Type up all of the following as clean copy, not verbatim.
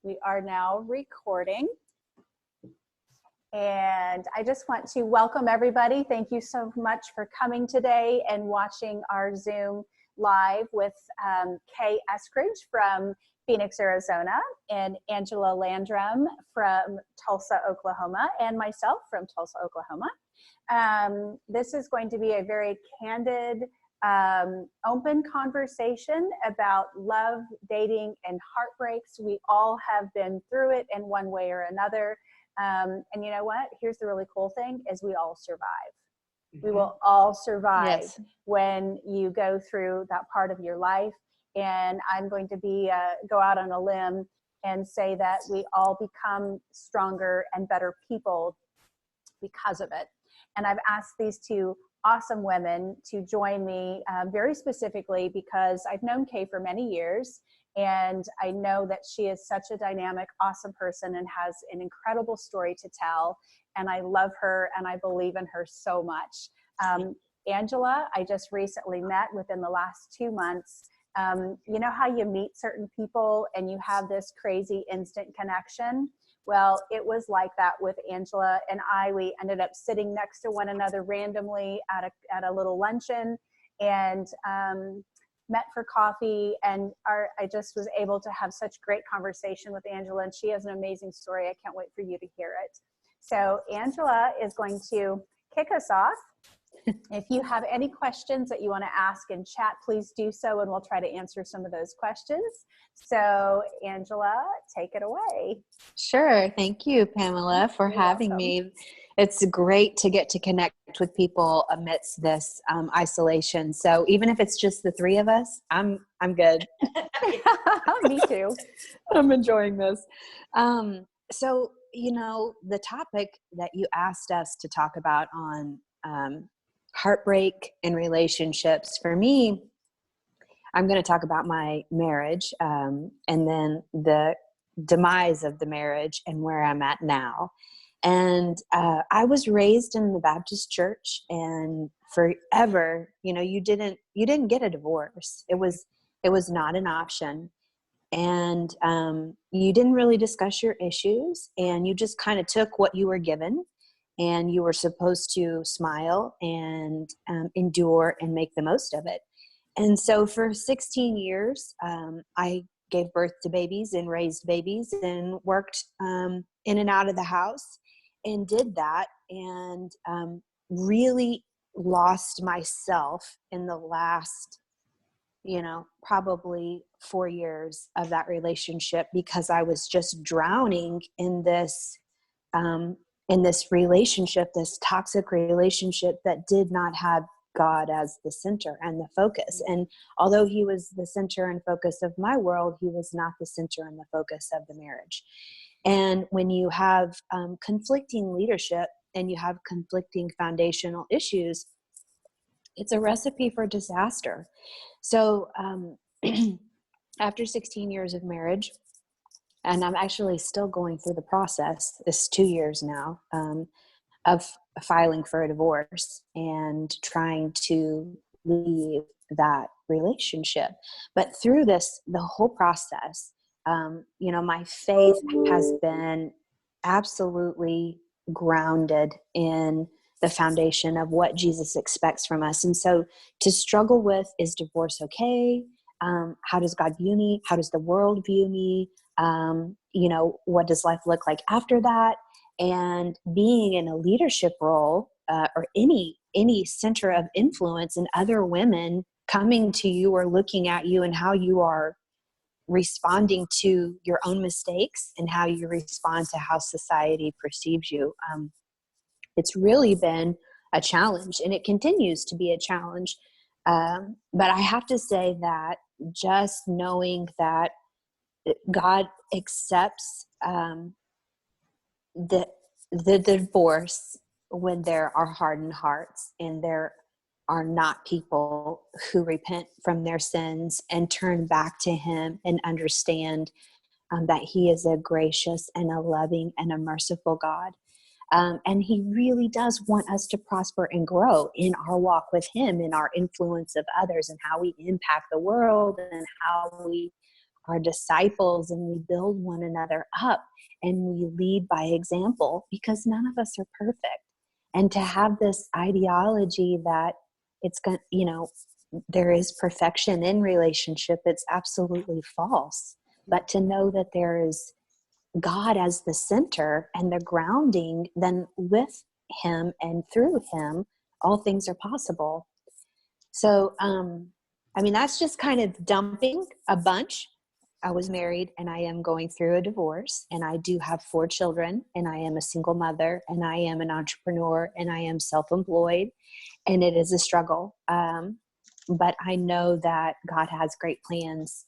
We are now recording. And I just want to welcome everybody. Thank you so much for coming today and watching our Zoom live with Kay Eskridge from Phoenix, Arizona, and Angela Landrum from Tulsa, Oklahoma, and myself from Tulsa, Oklahoma. This is going to be a very candid, open conversation about love, dating, and heartbreaks. We all have been through it in one way or another. And you know what? Here's the really cool thing is we all survive. We will all survive when you go through that part of your life. And I'm going to go out on a limb and say that we all become stronger and better people because of it. And I've asked these two awesome women to join me very specifically because I've known Kay for many years, and I know that she is such a dynamic, awesome person and has an incredible story to tell. And I love her and I believe in her so much. Angela, I just recently met within the last 2 months. You know how you meet certain people and you have this crazy instant connection? Well, it was like that with Angela and I. We ended up sitting next to one another randomly at a little luncheon and met for coffee. And I just was able to have such great conversation with Angela, and she has an amazing story. I can't wait for you to hear it. So Angela is going to kick us off. If you have any questions that you want to ask in chat, please do so, and we'll try to answer some of those questions. So, Angela, take it away. Sure. Thank you, Pamela, for having me. It's great to get to connect with people amidst this isolation. So even if it's just the three of us, I'm good. Me too. I'm enjoying this. So, you know, the topic that you asked us to talk about on heartbreak in relationships, for me, I'm going to talk about my marriage and then the demise of the marriage and where I'm at now. And I was raised in the Baptist church, and forever, you know, you didn't get a divorce. It was not an option. And you didn't really discuss your issues, and you just kind of took what you were given. And you were supposed to smile and endure and make the most of it. And so for 16 years, I gave birth to babies and raised babies and worked in and out of the house and did that, and really lost myself in the last, you know, probably 4 years of that relationship because I was just drowning in this relationship, this toxic relationship that did not have God as the center and the focus. And although he was the center and focus of my world, he was not the center and the focus of the marriage. And when you have conflicting leadership and you have conflicting foundational issues, it's a recipe for disaster. So after 16 years of marriage, and I'm actually still going through the process, this 2 years now, of filing for a divorce and trying to leave that relationship. But through this, the whole process, you know, my faith has been absolutely grounded in the foundation of what Jesus expects from us. And so to struggle with, is divorce okay? How does God view me? How does the world view me? You know, what does life look like after that? And being in a leadership role or any center of influence, and other women coming to you or looking at you and how you are responding to your own mistakes and how you respond to how society perceives you. It's really been a challenge, and it continues to be a challenge. But I have to say that just knowing that God accepts the divorce when there are hardened hearts and there are not people who repent from their sins and turn back to him and understand that he is a gracious and a loving and a merciful God. And he really does want us to prosper and grow in our walk with him, in our influence of others, and how we impact the world, and how we are disciples and we build one another up and we lead by example, because none of us are perfect. And to have this ideology that it's going, there is perfection in relationship, it's absolutely false. But to know that there is God as the center and the grounding, then with him and through him, all things are possible. So, that's just kind of dumping a bunch. I was married and I am going through a divorce, and I do have 4 children, and I am a single mother, and I am an entrepreneur, and I am self-employed, and it is a struggle. But I know that God has great plans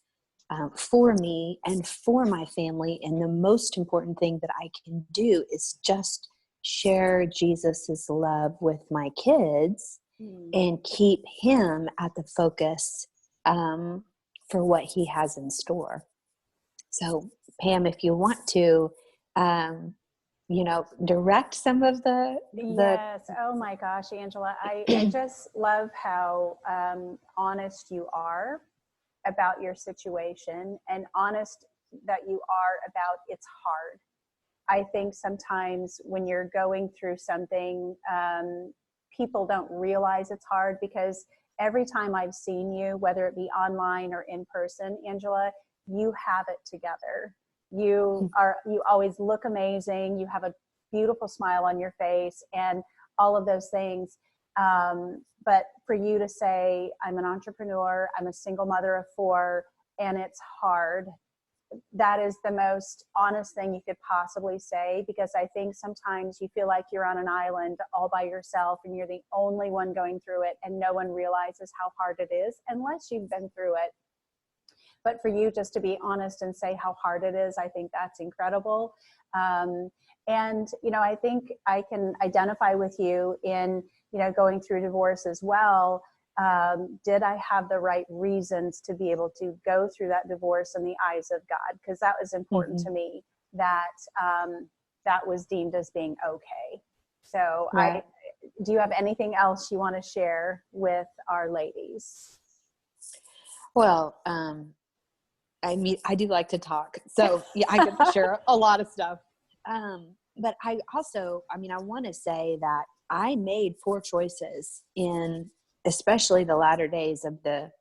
for me and for my family. And the most important thing that I can do is just share Jesus's love with my kids and keep him at the focus for what he has in store. So Pam, if you want to, direct some of the. Yes. Oh my gosh, Angela, I just love how honest you are about your situation, and honest that you are about it's hard. I think sometimes when you're going through something, people don't realize it's hard, because every time I've seen you, whether it be online or in person, Angela, you have it together. You always look amazing. You have a beautiful smile on your face and all of those things. But for you to say, I'm an entrepreneur, I'm a single mother of 4, and it's hard, that is the most honest thing you could possibly say, because I think sometimes you feel like you're on an island all by yourself and you're the only one going through it, and no one realizes how hard it is unless you've been through it. But for you just to be honest and say how hard it is, I think that's incredible. And, I think I can identify with you in, going through divorce as well. Did I have the right reasons to be able to go through that divorce in the eyes of God? Because that was important to me, that that was deemed as being okay. So Right. Do you have anything else you want to share with our ladies? Well, I do like to talk. So yeah, I can share a lot of stuff. But I also, I want to say that I made poor choices in, especially the latter days of the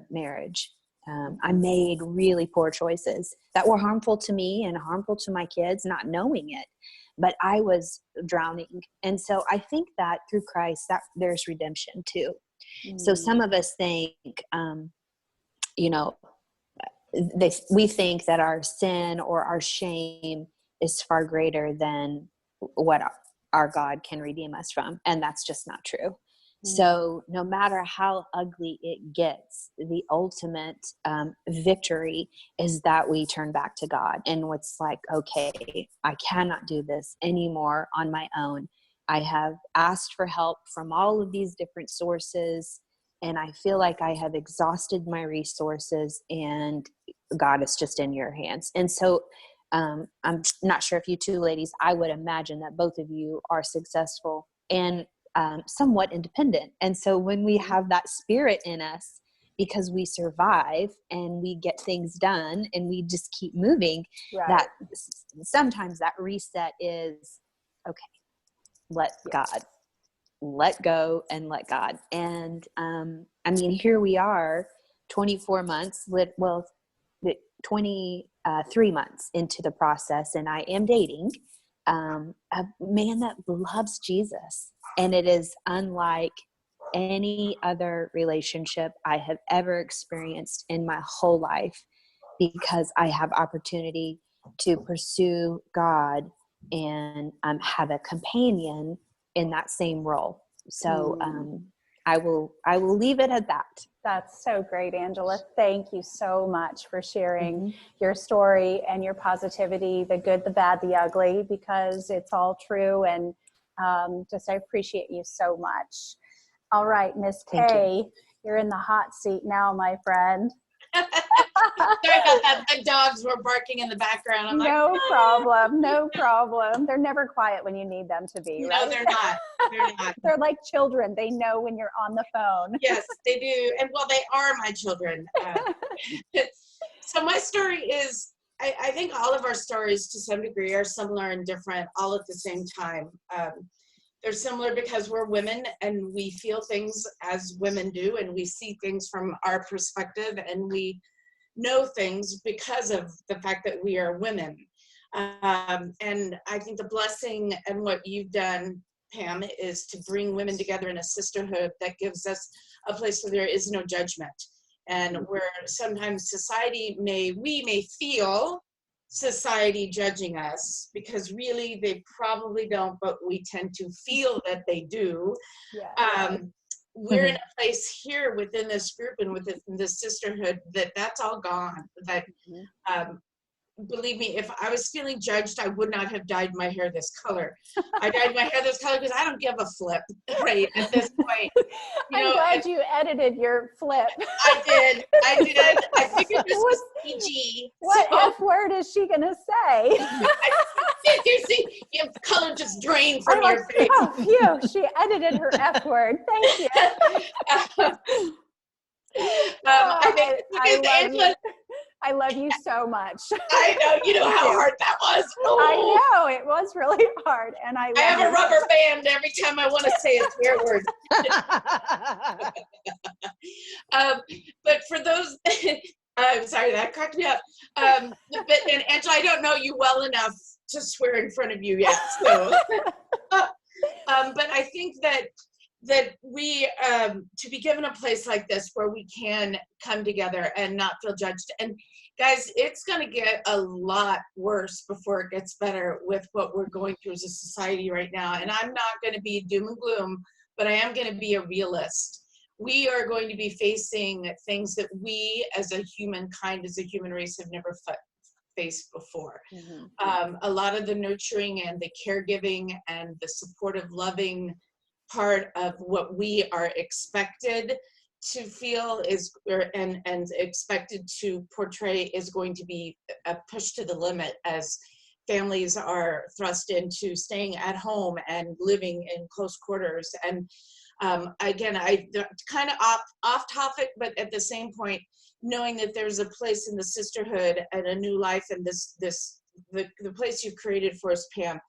marriage. I made really poor choices that were harmful to me and harmful to my kids, not knowing it, but I was drowning. And so I think that through Christ, that there's redemption too. So some of us think, we think that our sin or our shame is far greater than what our God can redeem us from. And that's just not true. So no matter how ugly it gets, the ultimate victory is that we turn back to God. And what's like, okay, I cannot do this anymore on my own. I have asked for help from all of these different sources, and I feel like I have exhausted my resources, and God is just in your hands. And so I'm not sure if you two ladies, I would imagine that both of you are successful and somewhat independent. And so when we have that spirit in us, because we survive and we get things done and we just keep moving, right, that sometimes that reset is, okay, let God, let go and let God. And here we are 24 months, 23 months into the process, and I am dating a man that loves Jesus. And it is unlike any other relationship I have ever experienced in my whole life, because I have opportunity to pursue God and have a companion in that same role. So I will leave it at that. That's so great, Angela. Thank you so much for sharing your story and your positivity, the good, the bad, the ugly, because it's all true. And I appreciate you so much. All right, Miss Kay, you're in the hot seat now, my friend. Sorry about that. The dogs were barking in the background. I'm no problem. They're never quiet when you need them to be, right? No, they're not. They're not. They're like children. They know when you're on the phone. Yes, they do. And well, they are my children. So my story is, I think all of our stories to some degree are similar and different all at the same time. They're similar because we're women and we feel things as women do, and we see things from our perspective, and we know things because of the fact that we are women. And I think the blessing and what you've done, Pam, is to bring women together in a sisterhood that gives us a place where there is no judgment. And where sometimes we may feel society judging us, because really they probably don't, but we tend to feel that they do. Yeah. We're in a place here within this group and within this sisterhood that's all gone. That believe me, if I was feeling judged, I would not have dyed my hair this color. I dyed my hair this color because I don't give a flip, right, at this point. I'm glad you edited your flip. I did. I figured this was PG. What F word is she going to say? You see, the color just drained from your face. Oh, phew, she edited her F word. Thank you. I think Angela, I love you so much. I know, you know how hard that was. Oh. I know, it was really hard. And I have a rubber band every time I want to say a swear word. But for those, I'm sorry, that cracked me up. And Angela, I don't know you well enough to swear in front of you yet. So, but I think that we, to be given a place like this where we can come together and not feel judged. And guys, it's going to get a lot worse before it gets better with what we're going through as a society right now. And I'm not going to be doom and gloom, but I am going to be a realist. We are going to be facing things that we as a humankind, as a human race, have never faced before. A lot of the nurturing and the caregiving and the supportive, loving part of what we are expected to feel and expected to portray is going to be a push to the limit as families are thrust into staying at home and living in close quarters. And again, I kind of off topic, but at the same point, knowing that there's a place in the sisterhood and a new life, and the place you've created for us, Pam,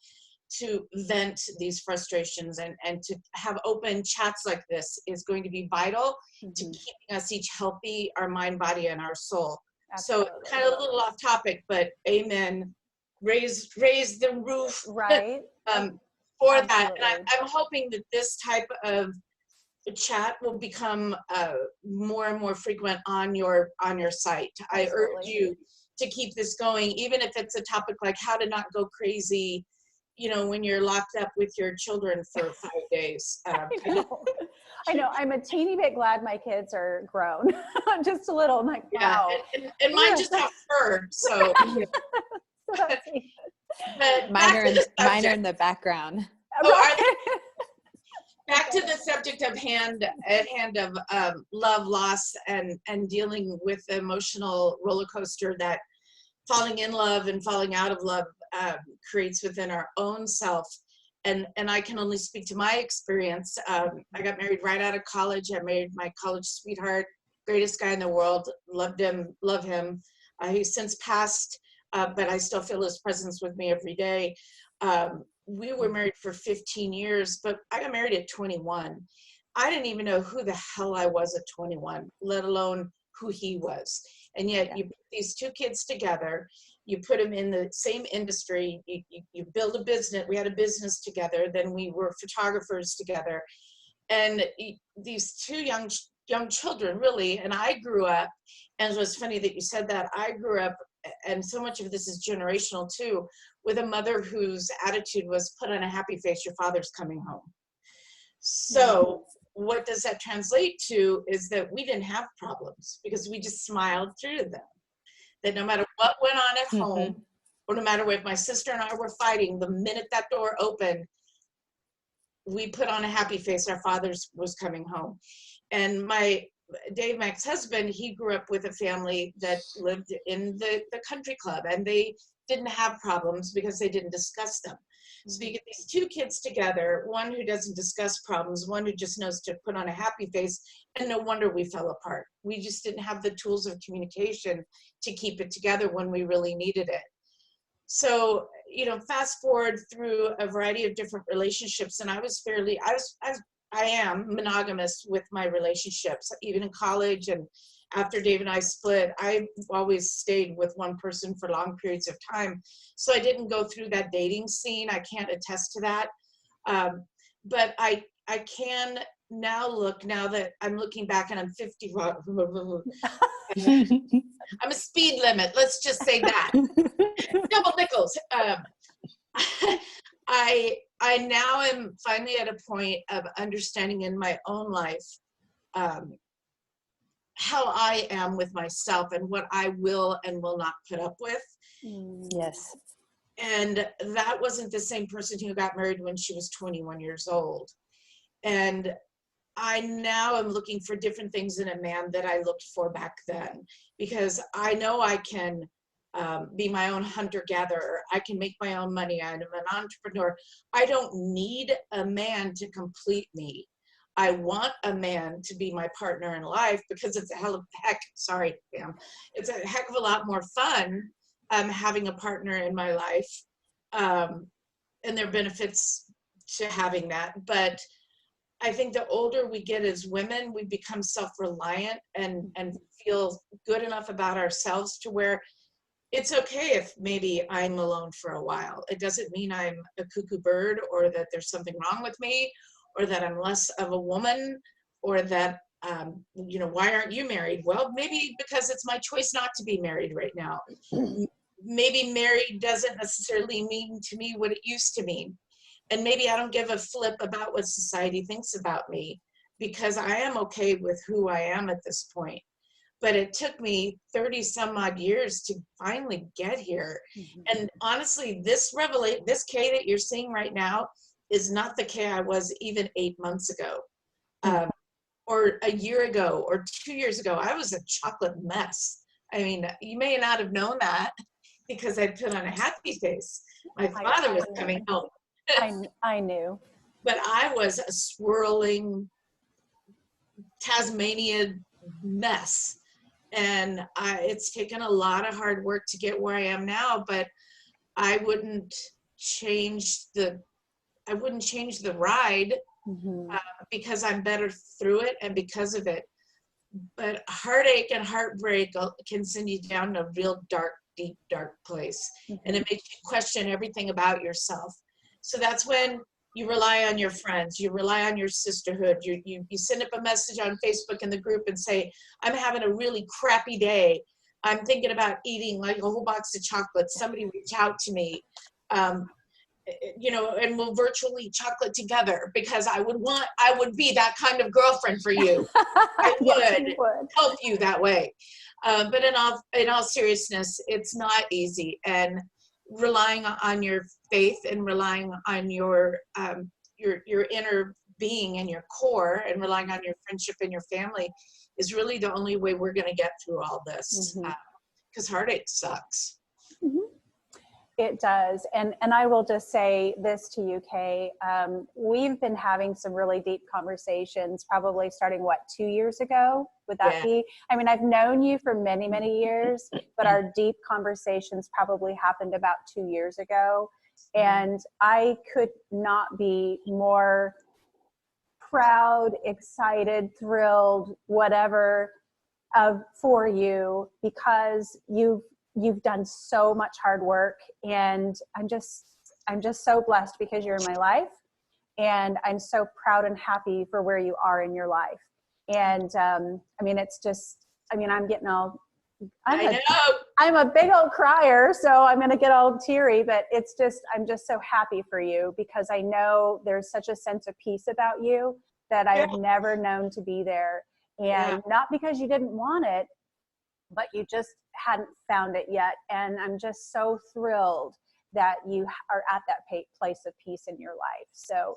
to vent these frustrations and to have open chats like this is going to be vital to keeping us each healthy, our mind, body, and our soul. Absolutely. So kind of a little off topic, but amen. Raise the roof, right? For Absolutely. That. And I'm hoping that this type of chat will become more and more frequent on your site. Absolutely. I urge you to keep this going, even if it's a topic like how to not go crazy, you know, when you're locked up with your children for 5 days. I know. I'm a teeny bit glad my kids are grown. I'm just a little. I'm like, wow. And mine just have fur, so. But mine are in the background. Back to the subject at hand of love, loss, and dealing with the emotional roller coaster that falling in love and falling out of love creates within our own self. And I can only speak to my experience. I got married right out of college. I married my college sweetheart, greatest guy in the world, love him. He's since passed, but I still feel his presence with me every day. We were married for 15 years, but I got married at 21. I didn't even know who the hell I was at 21, let alone who he was. And yet you put these two kids together, you put them in the same industry, you build a business. We had a business together, then we were photographers together. And these two young children, really, and I grew up, and it was funny that you said that, I grew up, and so much of this is generational too, with a mother whose attitude was put on a happy face, your father's coming home. So what does that translate to is that we didn't have problems because we just smiled through them. That no matter what went on at home, or no matter if my sister and I were fighting, the minute that door opened, we put on a happy face, our father was coming home. And Dave, my ex-husband, he grew up with a family that lived in the country club, and they didn't have problems because they didn't discuss them. So you get these two kids together, one who doesn't discuss problems, one who just knows to put on a happy face, and no wonder we fell apart. We just didn't have the tools of communication to keep it together when we really needed it. So, you know, fast forward through a variety of different relationships, and I am monogamous with my relationships, even in college and after Dave and I split. I always stayed with one person for long periods of time. So I didn't go through that dating scene. I can't attest to that. But I can now look, now that I'm looking back and I'm 50, I'm a speed limit. Let's just say that. Double nickels. I now am finally at a point of understanding in my own life how I am with myself and what I will and will not put up with. Yes. And that wasn't the same person who got married when she was 21 years old. And I now am looking for different things in a man that I looked for back then, because I know I can be my own hunter-gatherer. I can make my own money. I'm an entrepreneur. I don't need a man to complete me. I want a man to be my partner in life, because it's sorry, Pam, it's a heck of a lot more fun having a partner in my life. And there are benefits to having that. But I think the older we get as women, we become self-reliant and feel good enough about ourselves to where it's okay if maybe I'm alone for a while. It doesn't mean I'm a cuckoo bird, or that there's something wrong with me, or that I'm less of a woman, or that, you know, why aren't you married? Well, maybe because it's my choice not to be married right now. Maybe married doesn't necessarily mean to me what it used to mean. And maybe I don't give a flip about what society thinks about me, because I am okay with who I am at this point. But it took me 30 some odd years to finally get here. And honestly, this Kay that you're seeing right now is not the Kay I was even 8 months ago, or a year ago, or 2 years ago. I was a chocolate mess. I mean, you may not have known that because I put on a happy face. My father was coming home. I knew. But I was a swirling Tasmanian mess. And it's taken a lot of hard work to get where I am now, but I wouldn't change the ride because I'm better through it and because of it. But heartache and heartbreak can send you down a real dark, deep, dark place. And it makes you question everything about yourself. So that's when you rely on your friends, you rely on your sisterhood, you send up a message on Facebook in the group and say, I'm having a really crappy day. I'm thinking about eating like a whole box of chocolates. Somebody reach out to me, you know, and we'll virtually chocolate together, because I would be that kind of girlfriend for you. I would help you that way. But in all seriousness, it's not easy. And relying on your faith and relying on your inner being and your core, and relying on your friendship and your family is really the only way we're going to get through all this, because heartache sucks. It does. And I will just say this to you, Kay. We've been having some really deep conversations, probably starting, 2 years ago? Would that be? I mean, I've known you for many, many years, but our deep conversations probably happened about 2 years ago. And I could not be more proud, excited, thrilled, whatever, for you, because you've done so much hard work, and I'm just so blessed because you're in my life, and I'm so proud and happy for where you are in your life. And I mean, it's just, I mean, I'm getting all, I'm a big old crier, so I'm going to get all teary, but it's just, I'm just so happy for you, because I know there's such a sense of peace about you that I have never known to be there. And not because you didn't want it, but you just hadn't found it yet. And I'm just so thrilled that you are at that place of peace in your life. So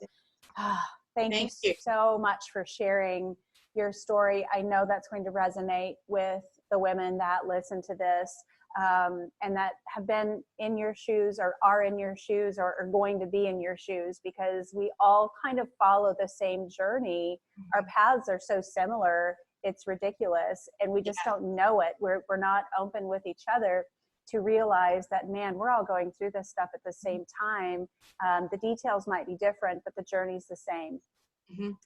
thank you so much for sharing your story. I know that's going to resonate with the women that listen to this. and that have been in your shoes or are in your shoes or are going to be in your shoes, because we all kind of follow the same journey. Our paths are so similar, it's ridiculous, and we just don't know it. We're not open with each other to realize that, man, we're all going through this stuff at the same time. The details might be different, but the journey's the same.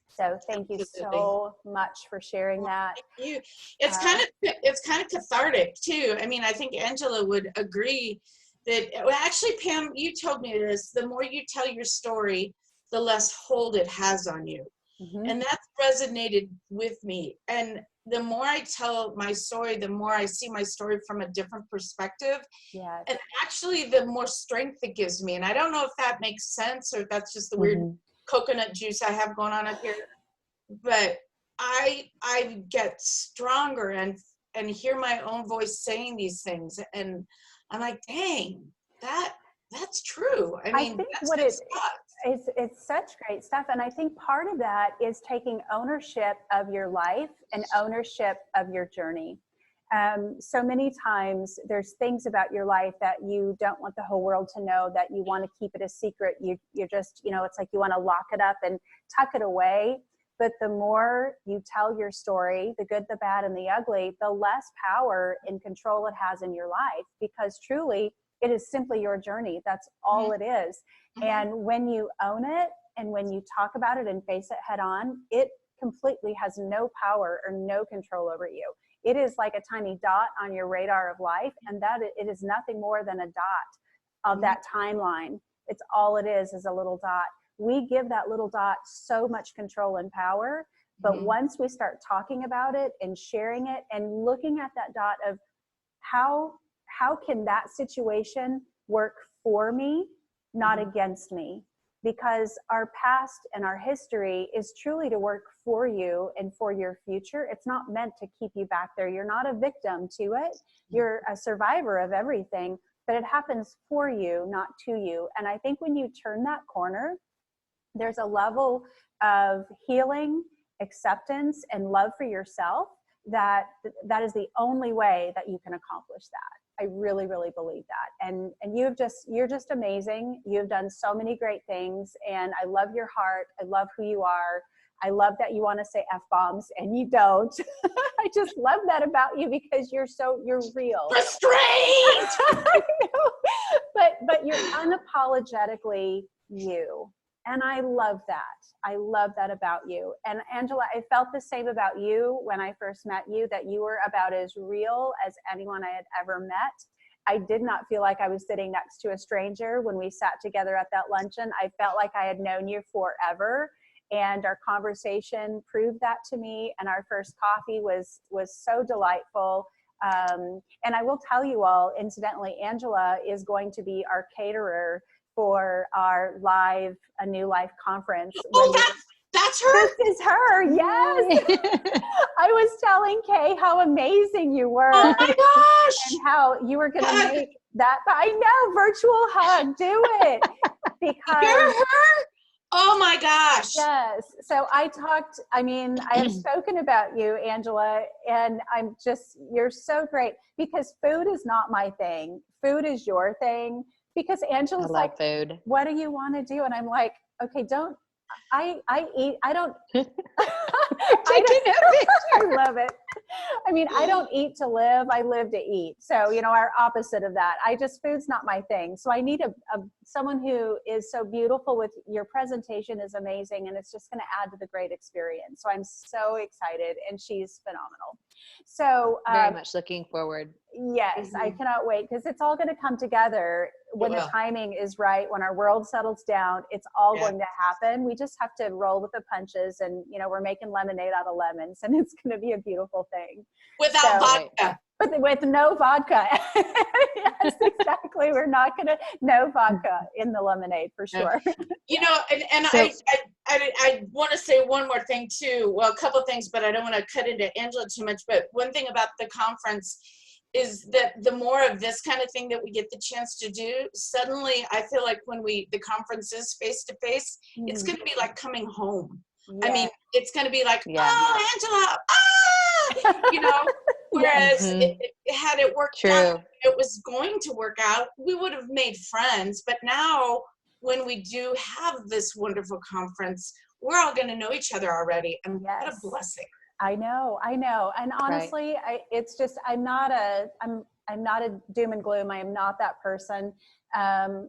So thank you so much for sharing that. Thank you. It's kind of cathartic too. I mean, I think Angela would agree that, well, actually, Pam, you told me this, the more you tell your story, the less hold it has on you. And that's resonated with me. And the more I tell my story, the more I see my story from a different perspective. Yes. And actually, the more strength it gives me. And I don't know if that makes sense or if that's just the weird coconut juice I have going on up here. But I get stronger and hear my own voice saying these things. And I'm like, dang, that's true. I mean, think that's what good it stuff. It's such great stuff. And I think part of that is taking ownership of your life and ownership of your journey. So many times there's things about your life that you don't want the whole world to know, that you want to keep it a secret. You're just, it's like you want to lock it up and tuck it away. But the more you tell your story, the good, the bad, and the ugly, the less power and control it has in your life, because truly it is simply your journey. That's all it is. And when you own it and when you talk about it and face it head on, it completely has no power or no control over you. It is like a tiny dot on your radar of life, and that it is nothing more than a dot of that timeline. It's all it is a little dot. We give that little dot so much control and power, but once we start talking about it and sharing it and looking at that dot of how can that situation work for me, not against me? Because our past and our history is truly to work for you and for your future. It's not meant to keep you back there. You're not a victim to it. You're a survivor of everything, but it happens for you, not to you. And I think when you turn that corner, there's a level of healing, acceptance, and love for yourself that is the only way that you can accomplish that. I really, really believe that. And you're just amazing. You've done so many great things, and I love your heart. I love who you are. I love that you want to say F-bombs and you don't. I just love that about you, because you're real. Restrained! I know. But you're unapologetically you. And I love that. I love that about you. And Angela, I felt the same about you when I first met you, that you were about as real as anyone I had ever met. I did not feel like I was sitting next to a stranger when we sat together at that luncheon. I felt like I had known you forever. And our conversation proved that to me. And our first coffee was so delightful. And I will tell you all, incidentally, Angela is going to be our caterer for our A New Life conference. Oh, that's her? This is her, yes. I was telling Kay how amazing you were. Oh my gosh. And how you were going to make that, I know, virtual hug, do it. Because you're her? Oh my gosh. Yes. So I have spoken about you, Angela, and you're so great, because food is not my thing. Food is your thing. Because Angela's like, food. What do you want to do? And I'm like, okay, I eat, I don't, I love it. I mean, I don't eat to live, I live to eat. So, our opposite of that. Food's not my thing. So I need someone who is so beautiful. With your presentation is amazing, and it's just going to add to the great experience. So I'm so excited, and she's phenomenal. So very much looking forward. Yes, I cannot wait, because it's all going to come together when the timing is right, when our world settles down. It's all going to happen. We just have to roll with the punches, and we're making lemonade out of lemons, and it's going to be a beautiful thing. Without vodka. With no vodka. Yes, exactly. We're not going to, no vodka in the lemonade for sure. I want to say one more thing too. Well, a couple of things, but I don't want to cut into Angela too much. But one thing about the conference is that the more of this kind of thing that we get the chance to do, suddenly I feel like when the conference is face to face, it's going to be like coming home. Yeah. I mean, it's going to be like, oh, Angela, Whereas Mhm. had it worked True. out, it was going to work out, we would have made friends. But now when we do have this wonderful conference, we're all going to know each other already. And what a Yes. blessing. I know. And honestly, it's just, I'm not a doom and gloom. I am not that person.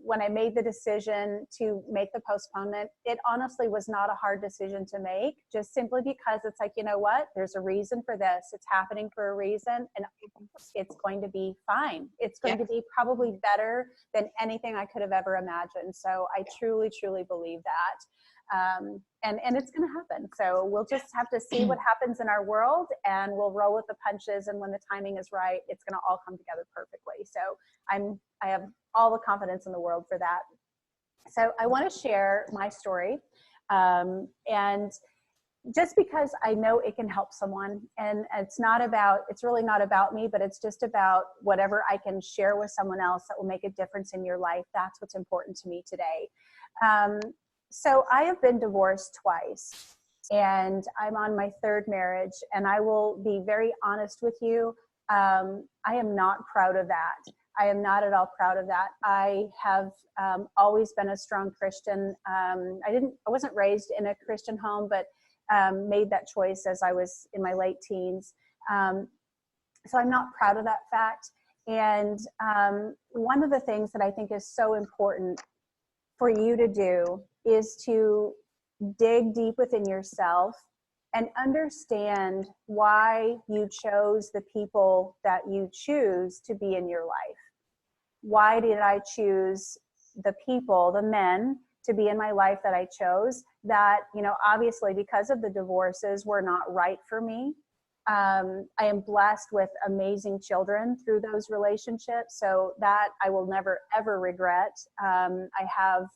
When I made the decision to make the postponement, it honestly was not a hard decision to make, just simply because it's like, you know what, there's a reason for this. It's happening for a reason, and it's going to be fine. It's going to be probably better than anything I could have ever imagined. So I truly, truly believe that. And it's going to happen. So we'll just have to see what happens in our world, and we'll roll with the punches. And when the timing is right, it's going to all come together perfectly. So I have all the confidence in the world for that. So I want to share my story. And just because I know it can help someone, and it's really not about me, but it's just about whatever I can share with someone else that will make a difference in your life. That's what's important to me today. So I have been divorced twice, and I'm on my third marriage, and I will be very honest with you. I am not proud of that. I am not at all proud of that. I have always been a strong Christian. I wasn't raised in a Christian home, but made that choice as I was in my late teens. So I'm not proud of that fact. And one of the things that I think is so important for you to do is to dig deep within yourself and understand why you chose the people that you choose to be in your life. Why did I choose the people, the men, to be in my life that I chose that, obviously because of the divorces were not right for me. I am blessed with amazing children through those relationships, so that I will never, ever regret. I have,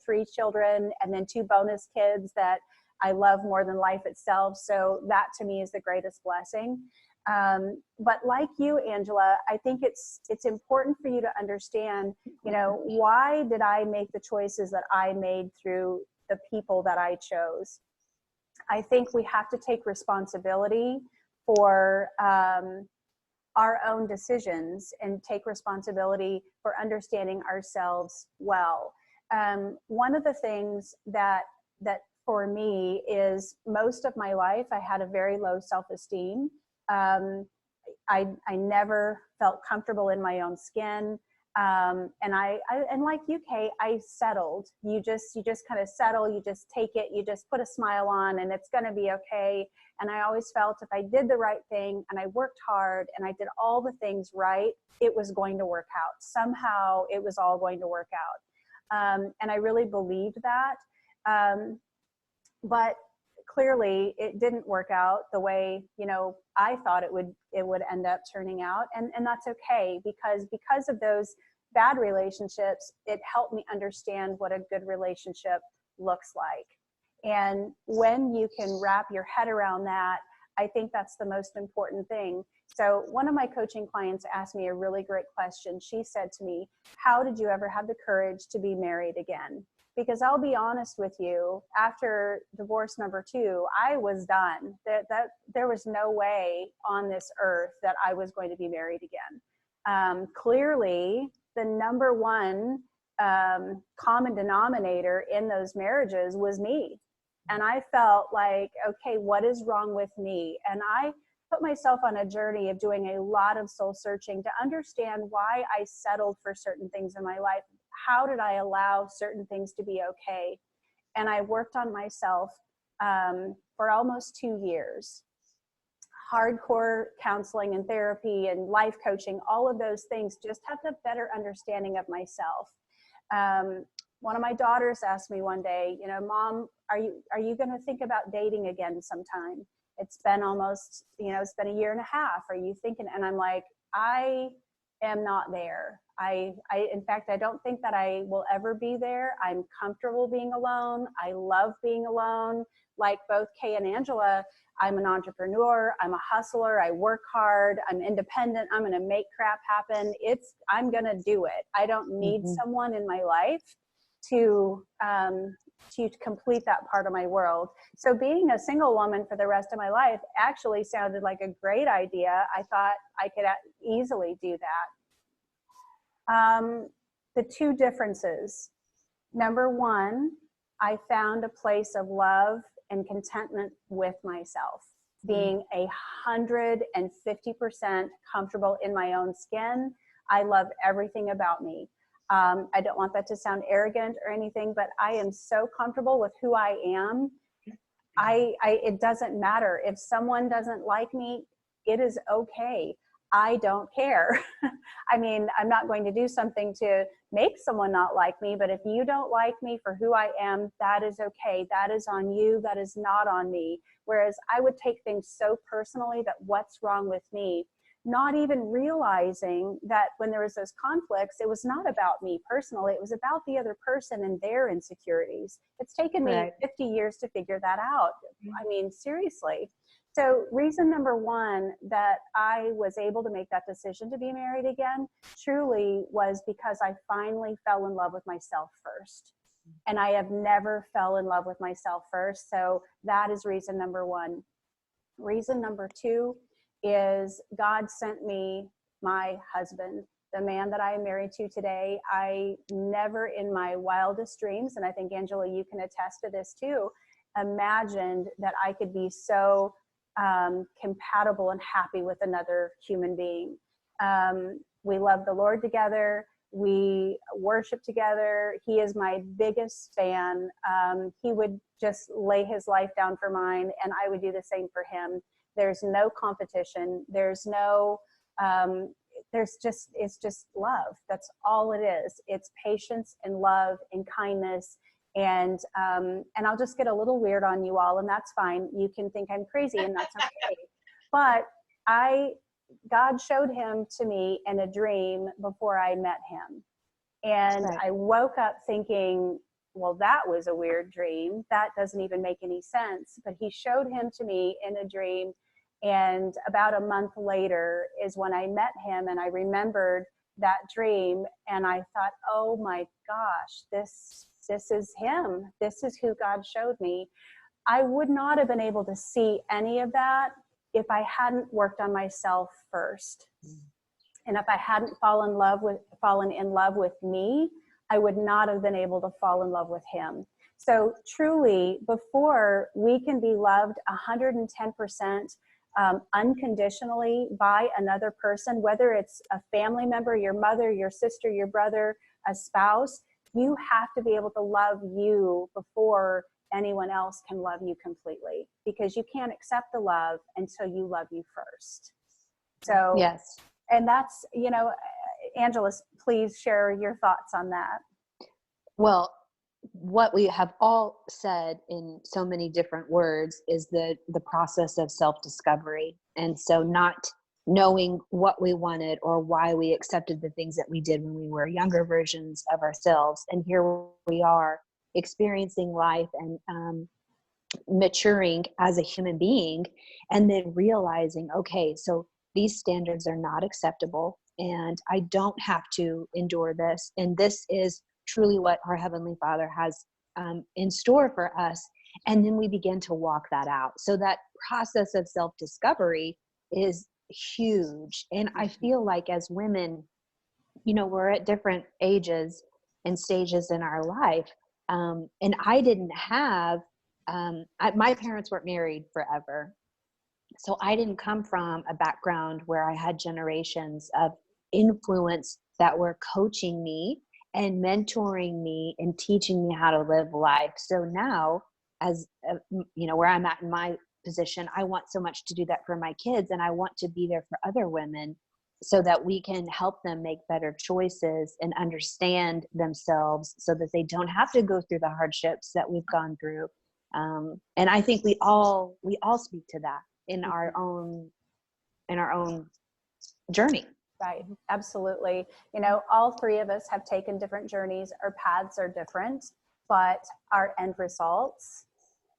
3 children and then 2 bonus kids that I love more than life itself. So that to me is the greatest blessing. But like you, Angela, I think it's important for you to understand, why did I make the choices that I made through the people that I chose? I think we have to take responsibility for our own decisions and take responsibility for understanding ourselves well. One of the things that for me is most of my life, I had a very low self-esteem. I never felt comfortable in my own skin. And like you, Kay, I settled. You just kind of settle, you just take it, you just put a smile on and it's going to be okay. And I always felt if I did the right thing and I worked hard and I did all the things right, it was going to work out. Somehow it was all going to work out. And I really believed that. But clearly it didn't work out the way, I thought it would end up turning out. And that's okay, because of those bad relationships, it helped me understand what a good relationship looks like. And when you can wrap your head around that, I think that's the most important thing. So one of my coaching clients asked me a really great question. She said to me, how did you ever have the courage to be married again? Because I'll be honest with you, after divorce number 2, I was done. There was no way on this earth that I was going to be married again. Clearly, the number one common denominator in those marriages was me. And I felt like, okay, what is wrong with me? And I put myself on a journey of doing a lot of soul searching to understand why I settled for certain things in my life. How did I allow certain things to be okay? And I worked on myself for almost 2 years. Hardcore counseling and therapy and life coaching, all of those things, just have a better understanding of myself. One of my daughters asked me one day, Mom, are you going to think about dating again sometime? It's been almost, it's been 1.5 years. Are you thinking? And I'm like, I am not there. In fact, I don't think that I will ever be there. I'm comfortable being alone. I love being alone. Like both Kay and Angela, I'm an entrepreneur. I'm a hustler. I work hard. I'm independent. I'm going to make crap happen. I'm going to do it. I don't need someone in my life to complete that part of my world. So being a single woman for the rest of my life actually sounded like a great idea. I thought I could easily do that. The two differences. Number one, I found a place of love and contentment with myself, being 150% comfortable in my own skin. I love everything about me. I don't want that to sound arrogant or anything, but I am so comfortable with who I am. It doesn't matter if someone doesn't like me. It is okay. I don't care. I mean, I'm not going to do something to make someone not like me, but if you don't like me for who I am, that is okay. That is on you. That is not on me. Whereas I would take things so personally that what's wrong with me, not even realizing that when there was those conflicts, it was not about me personally. It was about the other person and their insecurities. It's taken me 50 years to figure that out. I mean, seriously. So reason number one that I was able to make that decision to be married again truly was because I finally fell in love with myself first. And I have never fell in love with myself first. So that is reason number one. Reason number two is God sent me my husband, the man that I am married to today. I never in my wildest dreams, and I think, Angela, you can attest to this too, imagined that I could be so compatible and happy with another human being. We love the Lord together. We worship together. He is my biggest fan. He would just lay his life down for mine, and I would do the same for him. There's no competition. There's no, it's just love. That's all it is. It's patience and love and kindness. And I'll just get a little weird on you all, and that's fine. You can think I'm crazy, and that's okay. But God showed him to me in a dream before I met him. And I woke up thinking, well, that was a weird dream. That doesn't even make any sense. But he showed him to me in a dream. And about a month later is when I met him, and I remembered that dream. And I thought, oh my gosh, this is him. This is who God showed me. I would not have been able to see any of that if I hadn't worked on myself first. And if I hadn't fallen in love with me, I would not have been able to fall in love with him. So truly, before we can be loved 110% unconditionally by another person, whether it's a family member, your mother, your sister, your brother, a spouse, you have to be able to love you before anyone else can love you completely, because you can't accept the love until you love you first. So, yes. And that's, Angela, please share your thoughts on that. Well, what we have all said in so many different words is the process of self-discovery. And so not knowing what we wanted or why we accepted the things that we did when we were younger versions of ourselves. And here we are experiencing life and maturing as a human being, and then realizing, okay, so these standards are not acceptable and I don't have to endure this. And this is truly what our Heavenly Father has in store for us. And then we begin to walk that out. So that process of self-discovery is huge. And I feel like as women, we're at different ages and stages in our life. And I didn't have, my parents weren't married forever. So I didn't come from a background where I had generations of influence that were coaching me and mentoring me and teaching me how to live life. So now, as where I'm at in my position, I want so much to do that for my kids, and I want to be there for other women so that we can help them make better choices and understand themselves so that they don't have to go through the hardships that we've gone through. And I think we all speak to that in our own journey. Right. Absolutely. All three of us have taken different journeys. Our paths are different, but our end results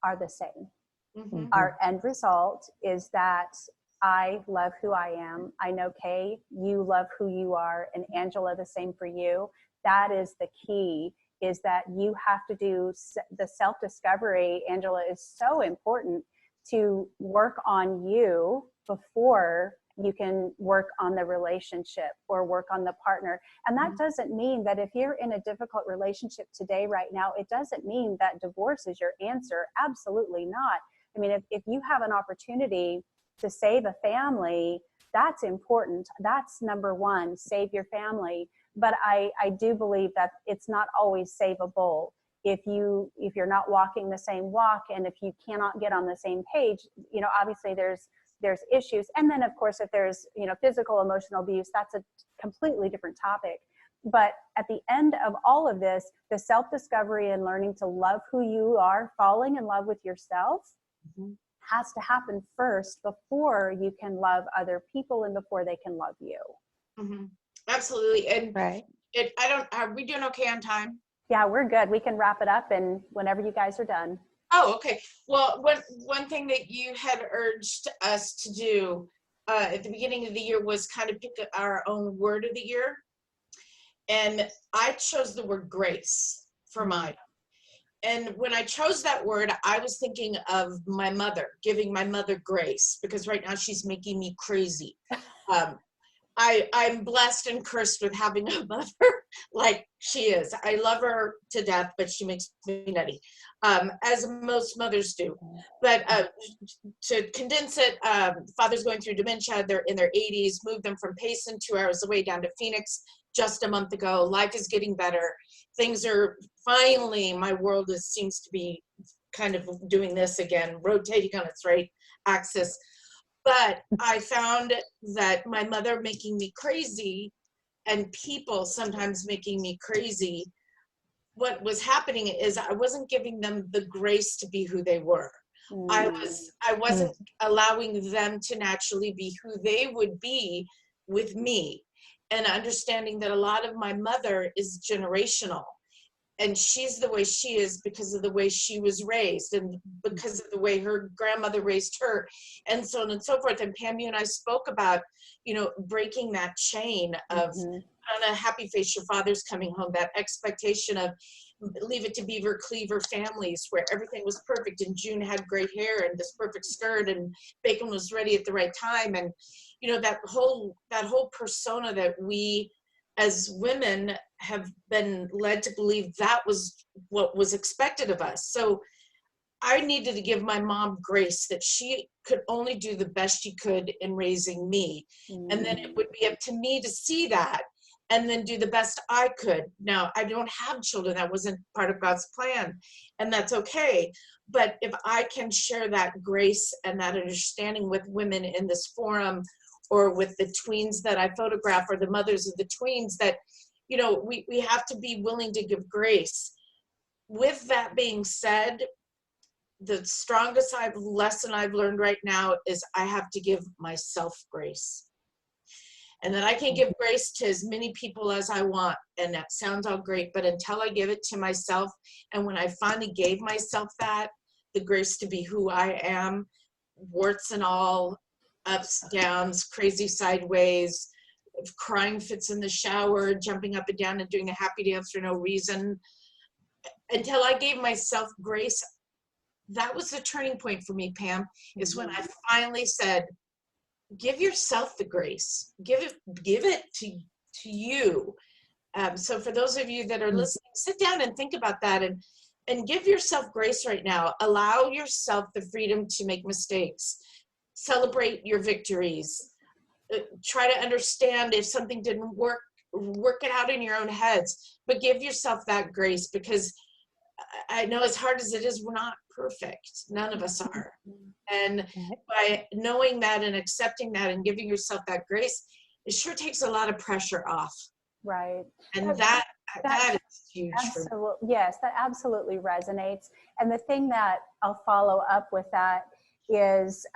are the same. Mm-hmm. Our end result is that I love who I am. I know, Kay, you love who you are, and Angela, the same for you. That is the key, is that you have to do the self-discovery. Angela, is so important to work on you before you can work on the relationship or work on the partner. And that doesn't mean that if you're in a difficult relationship today, right now, it doesn't mean that divorce is your answer. Absolutely not. I mean, if you have an opportunity to save a family, that's important. That's number one, save your family. But I do believe that it's not always savable. If you're not walking the same walk, and if you cannot get on the same page, you know, obviously there's issues. And then of course, if there's, you know, physical, emotional abuse, that's a completely different topic. But at the end of all of this, the self-discovery and learning to love who you are, falling in love with yourself, has to happen first before you can love other people and before they can love you. Absolutely. And Right. Are we doing okay on time? Yeah, we're good. We can wrap it up and whenever you guys are done. Oh, okay. Well, one thing that you had urged us to do at the beginning of the year was kind of pick our own word of the year. And I chose the word grace for mine. And when I chose that word, I was thinking of my mother, giving my mother grace, because right now she's making me crazy. I'm blessed and cursed with having a mother like she is. I love her to death, but she makes me nutty, as most mothers do. But to condense it, father's going through dementia. They're in their 80s, moved them from Payson 2 hours away down to Phoenix just a month ago. Life is getting better. Things are finally, my world seems to be kind of doing this again, rotating on its right axis. But I found that my mother making me crazy and people sometimes making me crazy, what was happening is I wasn't giving them the grace to be who they were. I wasn't allowing them to naturally be who they would be with me, and understanding that a lot of my mother is generational. And she's the way she is because of the way she was raised and because of the way her grandmother raised her, and so on and so forth. And Pam, you and I spoke about, you know, breaking that chain of on a happy face, your father's coming home, that expectation of Leave It to Beaver Cleaver families where everything was perfect and June had great hair and this perfect skirt and bacon was ready at the right time. And, you know, that whole persona that we as women have been led to believe that was what was expected of us. So I needed to give my mom grace that she could only do the best she could in raising me. And then it would be up to me to see that and then do the best I could. Now, I don't have children. That wasn't part of God's plan, and that's okay. But if I can share that grace and that understanding with women in this forum, or with the tweens that I photograph, or the mothers of the tweens, that, you know, we have to be willing to give grace. With that being said, the strongest lesson I've learned right now is I have to give myself grace. And then I can give grace to as many people as I want. And that sounds all great, but until I give it to myself, and when I finally gave myself that, the grace to be who I am, warts and all, ups, downs, crazy sideways, crying fits in the shower, jumping up and down and doing a happy dance for no reason. Until I gave myself grace, that was the turning point for me, Pam, is when I finally said, give yourself the grace. Give it to you. So for those of you that are listening, sit down and think about that and give yourself grace right now. Allow yourself the freedom to make mistakes. Celebrate your victories. Try to understand if something didn't work it out in your own heads, but give yourself that grace, because I know as hard as it is, we're not perfect. None of us are. And by knowing that and accepting that and giving yourself that grace, it sure takes a lot of pressure off. Right. And that is huge. Yes, that absolutely resonates. And the thing that I'll follow up with that is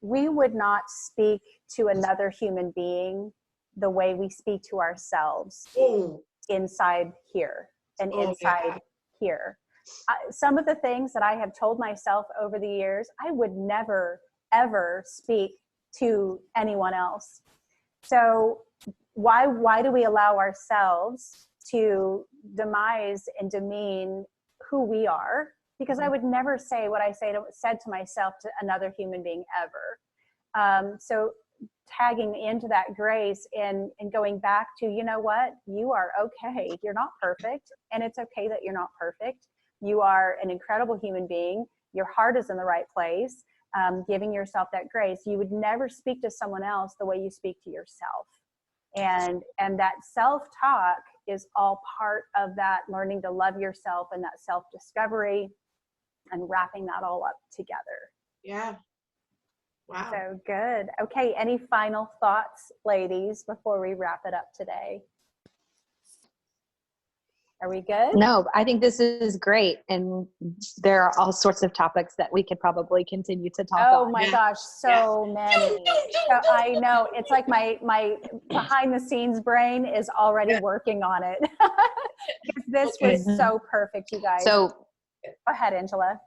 we would not speak to another human being the way we speak to ourselves inside here and inside here. Some of the things that I have told myself over the years, I would never, ever speak to anyone else. So why do we allow ourselves to demise and demean who we are, because I would never say what I said to myself to another human being ever. So tagging into that grace and going back to, you know what, you are okay. You're not perfect, and it's okay that you're not perfect. You are an incredible human being. Your heart is in the right place. Giving yourself that grace. You would never speak to someone else the way you speak to yourself. And that self-talk is all part of that learning to love yourself and that self-discovery and wrapping that all up together. Yeah. Wow. So good. Okay. Any final thoughts, ladies, before we wrap it up today? Are we good? No, I think this is great. And there are all sorts of topics that we could probably continue to talk on. Oh my gosh, so many. So I know, it's like my behind the scenes brain is already working on it. This was so perfect, you guys. So go ahead, Angela.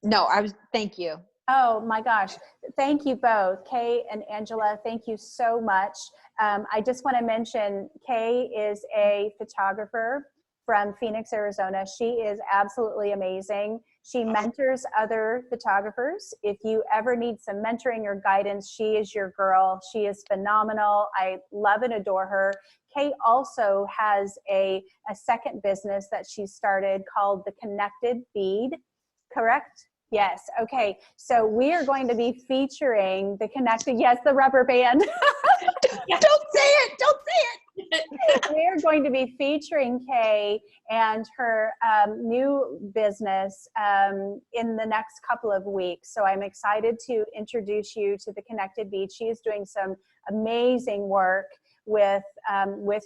No, thank you. Oh my gosh. Thank you both. Kay and Angela, thank you so much. I just want to mention Kay is a photographer from Phoenix, Arizona. She is absolutely amazing. She mentors other photographers. If you ever need some mentoring or guidance, she is your girl. She is phenomenal. I love and adore her. Kay also has a second business that she started called The Connected Bead, correct? Yes. Okay. So we are going to be featuring the Connected, yes, the rubber band. Don't say it. Don't say it. We are going to be featuring Kay and her new business in the next couple of weeks. So I'm excited to introduce you to the Connected Bead. She is doing some amazing work with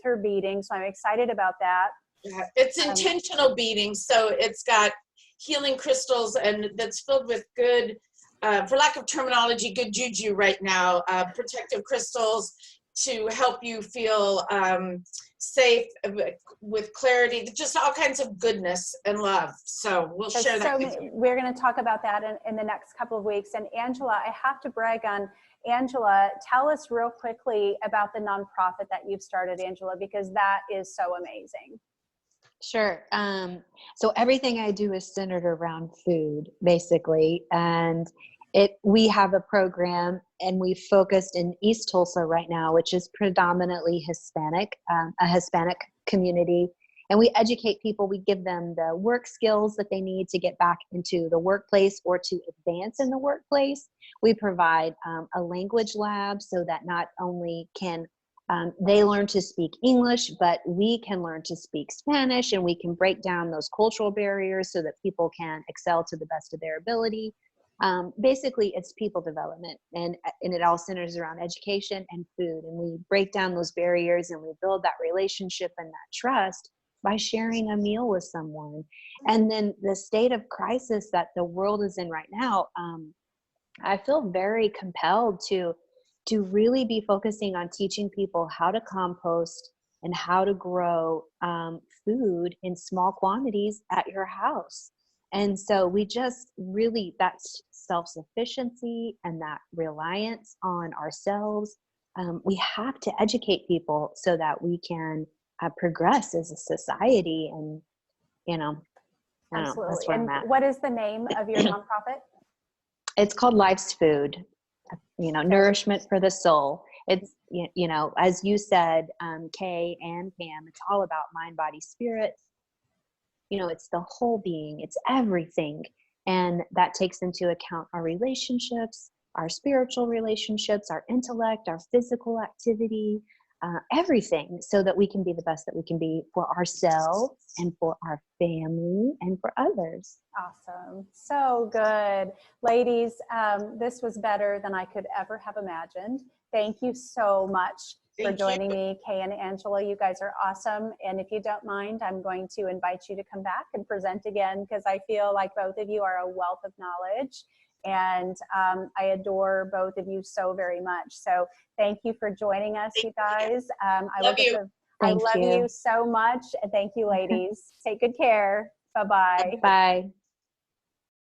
her beading. So I'm excited about that. Yeah, it's intentional beading. So it's got healing crystals, and that's filled with good, for lack of terminology, good juju right now, protective crystals to help you feel safe, with clarity, just all kinds of goodness and love. So we'll share that with you. We're going to talk about that in the next couple of weeks. And Angela, I have to brag on Angela. Tell us real quickly about the nonprofit that you've started, Angela, because that is so amazing. Sure. So everything I do is centered around food, basically. And we have a program, and we focused in East Tulsa right now, which is predominantly Hispanic, a Hispanic community. And we educate people. We give them the work skills that they need to get back into the workplace or to advance in the workplace. We provide a language lab so that not only can they learn to speak English, but we can learn to speak Spanish, and we can break down those cultural barriers so that people can excel to the best of their ability. Basically, it's people development, and it all centers around education and food. And we break down those barriers, and we build that relationship and that trust by sharing a meal with someone. And then the state of crisis that the world is in right now, I feel very compelled to really be focusing on teaching people how to compost and how to grow food in small quantities at your house. And so we just really, that's self-sufficiency and that reliance on ourselves. We have to educate people so that we can progress as a society. And, Absolutely. that's where And I'm at. what is the name of your nonprofit? It's called Life's Food. Nourishment for the soul. It's, as you said, Kay and Pam, it's all about mind, body, spirit. It's the whole being, it's everything. And that takes into account our relationships, our spiritual relationships, our intellect, our physical activity, everything, so that we can be the best that we can be for ourselves and for our family and for others. Awesome. So good. Ladies, this was better than I could ever have imagined. Thank you so much for joining me, Kay and Angela. You guys are awesome. And if you don't mind, I'm going to invite you to come back and present again, because I feel like both of you are a wealth of knowledge. And I adore both of you so very much. So thank you for joining us, you guys. I love you so much. And thank you, ladies. Take good care. Bye-bye. Bye.